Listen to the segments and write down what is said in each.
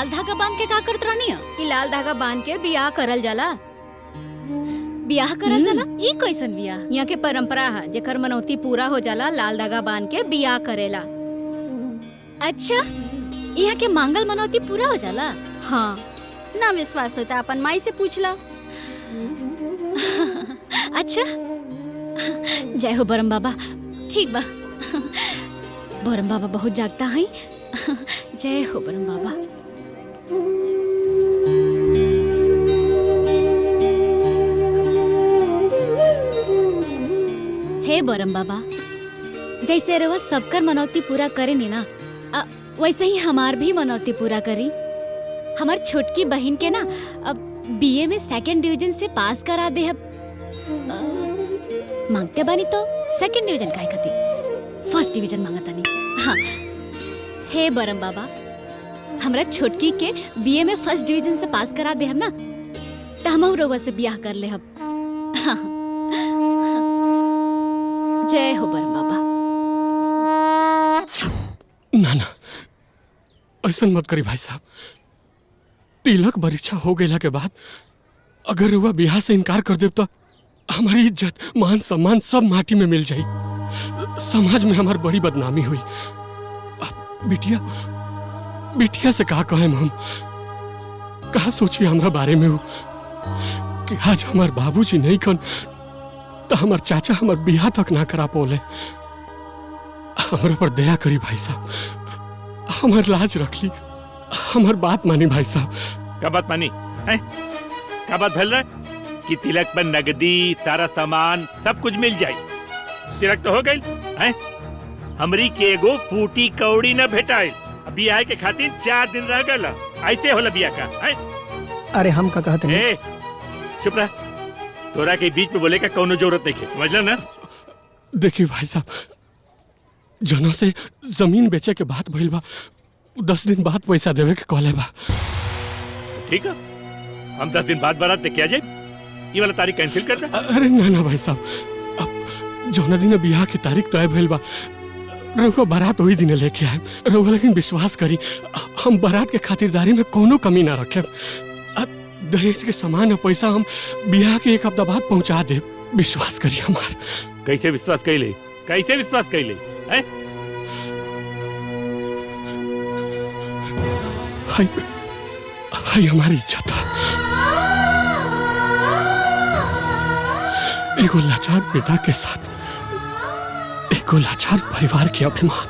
लाल धागा बांध के का करत रहनी है? ई लाल धागा बांध के बियाह करल जाला। बियाह करल जाला? ई कैसन बियाह? यहाँ के परंपरा है, जेकर मनौती पूरा हो जाला लाल धागा बांध के बियाह करेला। अच्छा, यहाँ के मांगल मनौती पूरा हो जाला? हाँ। ना विश्वास होता अपन माई से पूछ ला। अच्छा, जय हो बरम बाबा। ठीक बा, बरम बाबा बहुत जागता है। जय हो बरम बाबा। हे बरम बाबा, जैसे रवा सबकर मनौती पूरा करे नी ना, वैसे ही हमार भी मनौती पूरा करी। हमार छोटकी बहन के ना अब बीए में 2nd डिवीजन से पास करा दे। मांगते बानी तो 2nd डिवीजन काहे खातिर? 1st डिवीजन मांगता नहीं। हाँ, हे बरम बाबा, हमरा छोटकी के बीए में 1st डिवीजन से पास करा दे हम ना, तो हम रउआ से ब्याह कर ले। हाँ। जय हो बरम बाबा। ना ना, ऐसा मत करी भाई साहब। तिलक परीक्षा हो गया के बाद अगर वह ब्याह से इनकार कर दे तो हमारी इज्जत, मान सम्मान सब माटी में मिल जाई। समाज में हमारी बड़ी बदनामी हुई। बिटिया बिटिया से कहा कहे हम, कहा सोचिए हमरा बारे में हो कि आज हमारे बाबूजी नहीं कन तो हमारे चाचा हमारे ब्याह तक ना करा पोले। हमारे पर दया करी भाई साहब, हमार लाज रख ली, हमार बात मानी भाई साहब। क्या बात मानी है? क्या बात भैल रहा है कि तिलक पर नगदी तारा सामान सब कुछ मिल जाए? तिलक तो हो गई है, हमरी के एगो फूटी कौड़ी न भेटाए। बियाह के खातिर 4 दिन रह गला। ऐसे होला बियाह का है? अरे हम का कहते नहीं। चुप रह, तोरा के बीच में बोले का कोनो जरूरत नहीं है, समझला ना? देखिए भाई साहब, जना से जमीन बेचे के बात भइल बा, 10 दिन बाद पैसा देवे के कहले बा। ठीक है, हम 10 दिन बाद बारात लेके आ जाए। ये वाला तारीख कैंसिल कर दे। अरे ना ना भाई साहब, अब जौना दिन ब्याह की तारीख तय भइल बा, रउआ बारात वही दिन लेके आए। रउआ लेकिन विश्वास करी, हम बारात के खातिरदारी में कोनो कमी ना रखे। दहेज के सामान और पैसा हम ब्याह के 1 हफ्ता बाद पहुंचा दे। विश्वास करी हमार। कैसे विश्वास कैले? कैसे विश्वास कैले हैं? हाय हमारी इज्जत, एगो लाचार पिता के साथ एगो लाचार परिवार के अभिमान,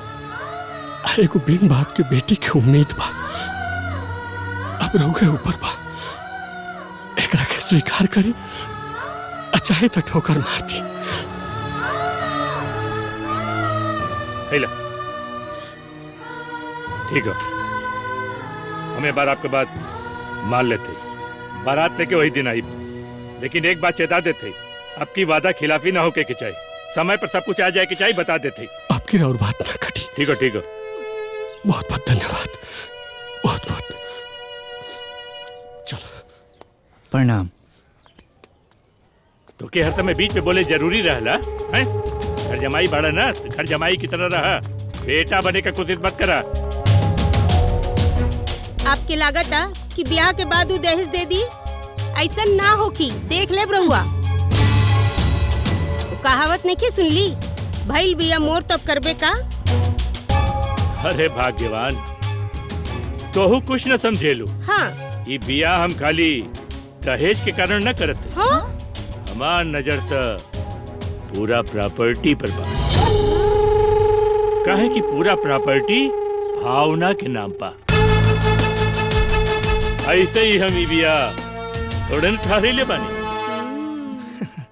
एगो बिन बाप के बेटी की उम्मीद बा। अब रउए ऊपर बा, एकरा के स्वीकार करी, चाहे तो ठोकर मार दी। ठीक है, हमें बारात के बाद मान लेते, बारात लेके वही दिन आई। लेकिन एक बात चेता देते, अब की वादा खिलाफी ना होके के चाहिए, समय पर सब कुछ आ जाए के चाहिए, बता देते। आपकी और बात ना कटी। ठीक है, ठीक है, बहुत बहुत धन्यवाद, बहुत बहुत। चलो प्रणाम। तो के हर समय बीच में बोले जरूरी रहला है? घर जमाई बड़ा ना, तो घर जमाई की तरह रहा, बेटा बने का कोशिश मत करा। आपके लागत आ कि ब्याह के बाद उ दहेज दे दी? ऐसा ना होखी, देख ले बरुआ। कहावत नहीं के सुन ली, भइल बिया मोर तब करबे का। अरे भाग्यवान, तोहू कुछ न समझेलू। हाँ, ये बिया हम खाली दहेज के कारण न करते। हाँ? हमार नजर त पूरा प्रॉपर्टी पर बा। काहे कि पूरा प्रॉपर्टी भावना के नाम पा। ऐसे ही हम बिया थोड़े न ठहरे ले बानी।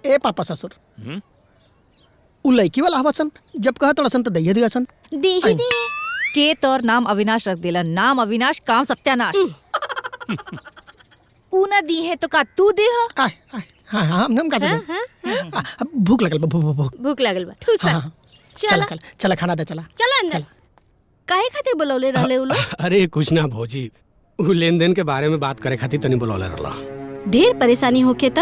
ए पापा ससुर, उ लड़की वाला हवसन, जब कहा तोड़ा सन तो दहिया दिया सन। देही दे के तोर नाम अविनाश रख देला। नाम अविनाश, काम सत्यानाश। ऊ ना दी है तो का तू दे हो? आय आय, हाँ हाँ हम का दे। भूख लगल बा, भूख लगल बा। ठूसा चला चला चला, खाना दे, चला चला अंदर। काहे खातिर बुलौले रहले उ लोग? अरे कुछ ना भौजी, उ लेन देन के बारे में बात करे खातिर तनी बुलौले रहला। ढेर परेशानी होके त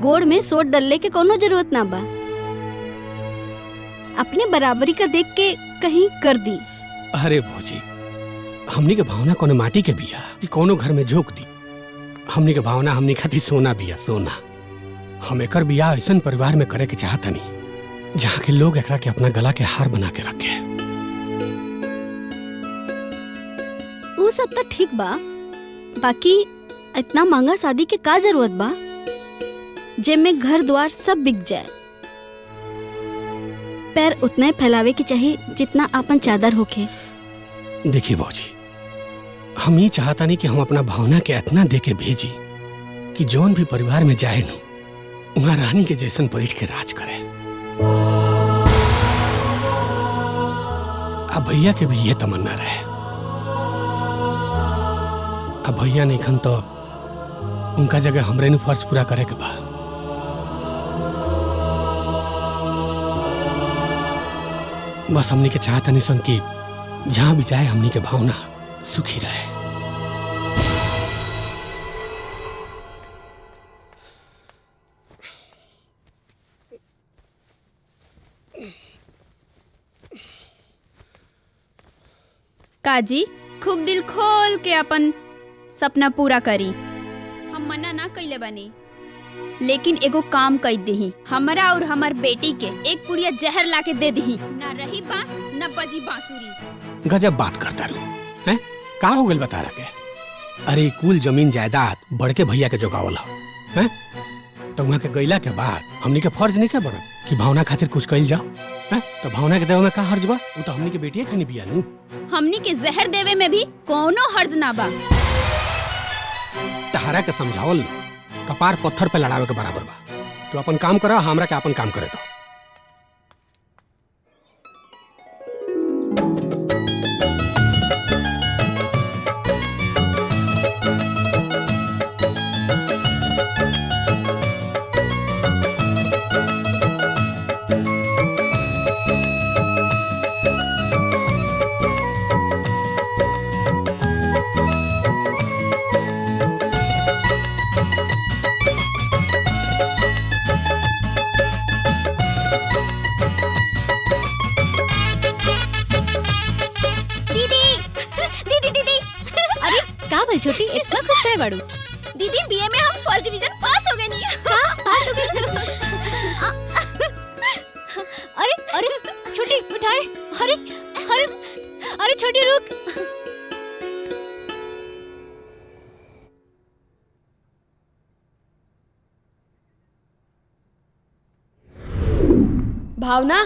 गोड़ में सोट डलले के कोनो जरूरत ना बा। अपने बराबरी का देख के कहीं कर दी। अरे भौजी, हमनी के भावना कोनो माटी के बिया कि कोनो घर में झोंक दी। हमनी के भावना हमनी खातिर सोना बिया, सोना। हम एकर बिया ऐसन परिवार में करे के चाहतनी जहाँ के लोग एकरा के अपना गला के हार बना के रखे। वो सब तो ठीक बा, बाकी इतना महंगा शादी के का जरूरत बा जिनमें घर द्वार सब बिक जाए। पैर उतना ही फैलावे की चाहिए जितना आपन चादर होके। देखिए भौजी, हम ये चाहता नहीं कि हम अपना भावना के इतना दे के भेजी कि जौन भी परिवार में जाए नु वहां रानी के जैसन बैठ के राज करे। अब भैया के भी ये तमन्ना रहे। अब भैया नहीं खन तो उनका जगह हमरे नु फर्ज पूरा करे के बा। बस हमनी के चाहता नहीं सन कि जहां भी जाए हमनी के भावना सुखी रहे। काजी खूब दिल खोल के अपन सपना पूरा करी। हम मना ना कइले बानी, लेकिन एगो काम कई देही, हमरा और हमार बेटी के एक पुड़िया जहर ला के दे दही। ना रही बांस न बजी बांसुरी। गजब बात करता रू हैं? का हो गइल बता रहा के? अरे कुल जमीन जायदाद बड़के भैया के जोगावल है, तो वहाँ के गैला के बाद हमनी के फर्ज नहीं क्या बनत कि भावना खातिर कुछ कइल जाओ हैं? तो भावना के देवे में का हर्ज बा? वो तो हमनी के बेटिए खानी बिया नु। हमनी के जहर देवे में भी कोनो हर्ज ना बा। तहारा के समझावल कपार पत्थर पे लड़ावे के बराबर बा। तो अपन काम करा, हमरा के अपन काम करे दो। छोटी इतना खुश है बाड़ू? दीदी बीए में हम फर्स्ट डिवीजन पास हो गए नहीं। हाँ, पास हो गए। अरे अरे छोटी मिठाई। अरे अरे अरे छोटी रुक। भावना,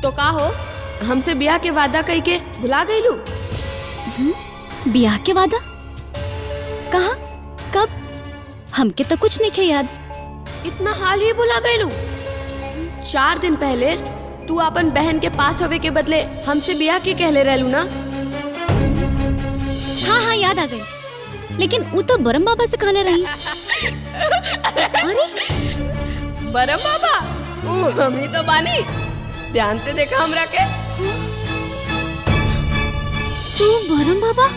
तो का हो, हमसे ब्याह के वादा कई के भुला गईलू? ब्याह के वादा? कहाँ? कब? हमके तो कुछ नहीं खे याद। इतना हाल ही भुला गईलू? 4 दिन पहले तू अपन बहन के पास होवे के बदले हमसे ब्याह के कहले रहलू ना? हाँ हाँ याद आ गई, लेकिन वो तो बरम बाबा से कहले रही। अरे बरम बाबा, हम ही तो बानी। ध्यान से देखा हमरा के। तू बरम बाबा?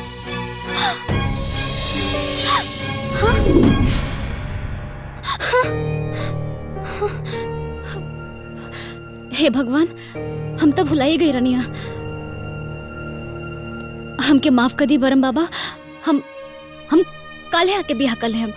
हे भगवान, हम तो भुला ही गई रनिया। हमके माफ कर दी बरम बाबा। हम कल आके ब्याह कर ले। हम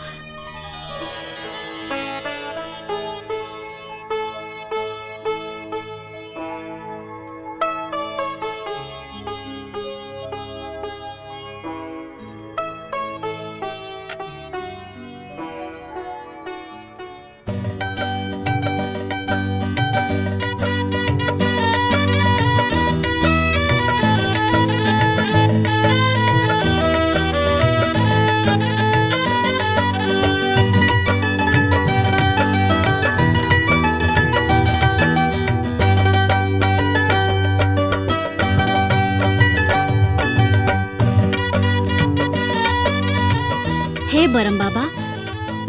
हे बरम बाबा,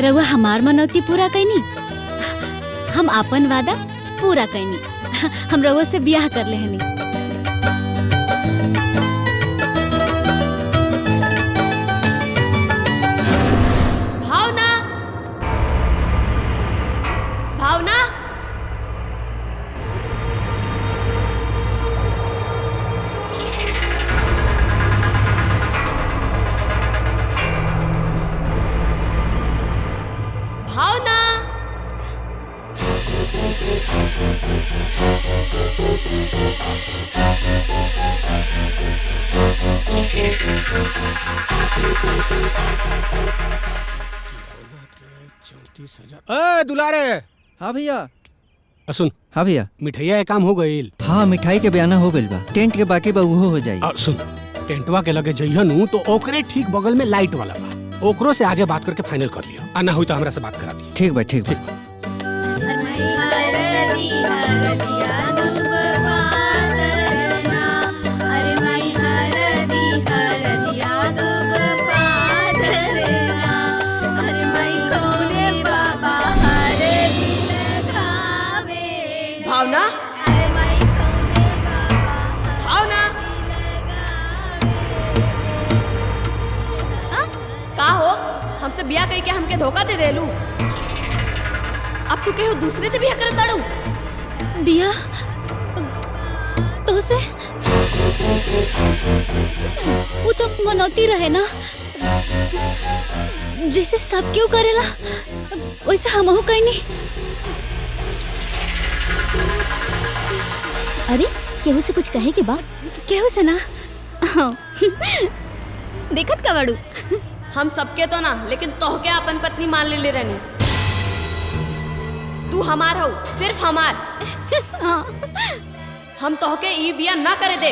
रउआ हमार मनौती पूरा कैनी, हम आपन वादा पूरा कैनी। हम रउआ से ब्याह कर ले हनी। भावना, दुलारे। हाँ भैया। सुन। हाँ भैया। मिठैया के काम हो गईल। हाँ मिठाई के बयाना हो गईल बा, टेंट के बाकी बा उहो हो जाई। सुन, टेंटवा के लगे जइहनु तो ओकरे ठीक बगल में लाइट वाला बा, ओकरो से आजे बात करके फाइनल कर लियो। आ ना हुई तो हमरा से बात करा दियो। ठीक बा ठीक बा। भावना, भावना, का हो? हमसे बिया कही के हमके धोखा दे देलू। अब तू केहू दूसरे से बिया करत ताड़ू। बिया तो से वो तो मनौती रहे ना, जैसे सब क्यों करेला वैसे हमहू कहीं नहीं। अरे केहू से कुछ कहे के बाद? केहू से ना। देखत का बड़ू? हम सबके तो ना, लेकिन तोहके अपन पत्नी मान ले रहनी। तू हमार हो, सिर्फ हमार। हम तोहके ई बिया ना करे दे।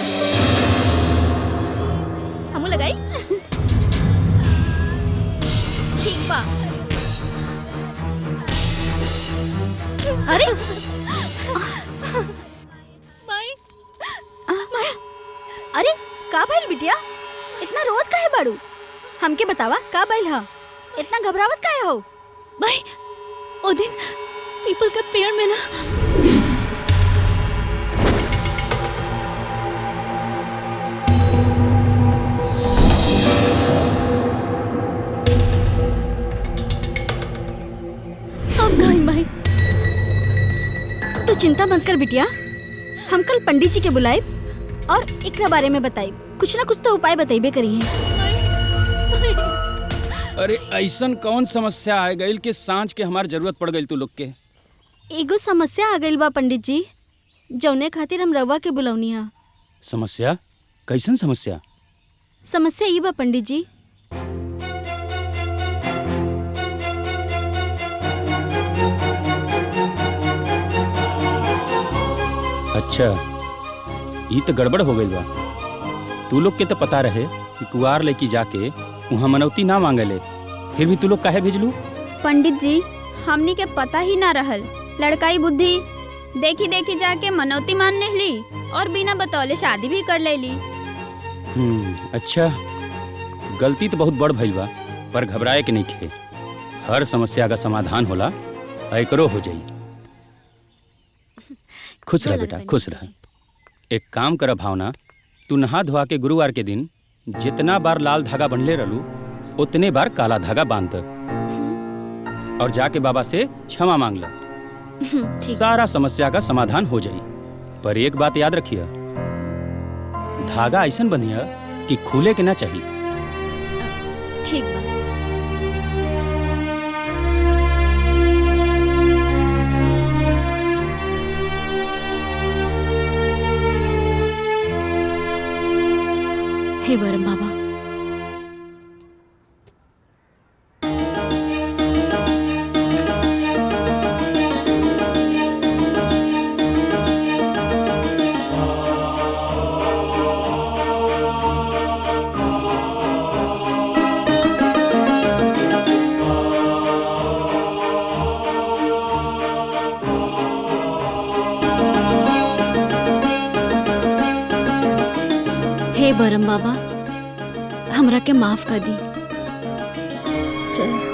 हमू लगाई। ठीक बा। अरे अरे का भइल बिटिया? इतना रोत काहे बाड़ू? हमके बतावा का भइल ह? इतना घबरावत काहे हो? भाई ओ दिन पीपल का पेड़ में ना अब गई भाई। तू चिंता मत कर बिटिया, हम कल पंडित जी के बुलाए और एकरा बारे में बताई। कुछ ना कुछ तो उपाय बताइबे करी है। अरे ऐसन कौन समस्या आ गई कि सांझ के हमार जरूरत पड़ गई तू लोग के? एगो समस्या आ गइल बा पंडित जी, जौने खातिर हम रवा के बुलौनी है। समस्या? कैसन समस्या? समस्या ई बा पंडित जी, अच्छा ये तो गड़बड़ हो गई बा। तू लोग के तो पता रहे कि कुआर लेके जाके वहाँ मनौती ना मांगले, फिर भी तू लोग काहे भेजलू? पंडित जी हमनी के पता ही ना रहल। लड़काई बुद्धि देखी देखी जाके मनौती मान ली और बिना बतौले शादी भी कर लेली। अच्छा गलती तो बहुत बड़ भइल बा, पर घबराए के नहीं खे। हर समस्या का समाधान होला, एकरो हो जाई। खुश रह बेटा, खुश रह। एक काम कर भावना, तू नहा धोआ के गुरुवार के दिन जितना बार लाल धागा बंधले रहलू उतने बार काला धागा बांध और जाके बाबा से क्षमा मांग ला। सारा समस्या का समाधान हो जाई। पर एक बात याद रखिए, धागा ऐसन बंधिया कि खुले के ना चाहिए। ठीक बा। हे बरम बाबा, हे बरम बाबा, हमरा के माफ कर दी। चल।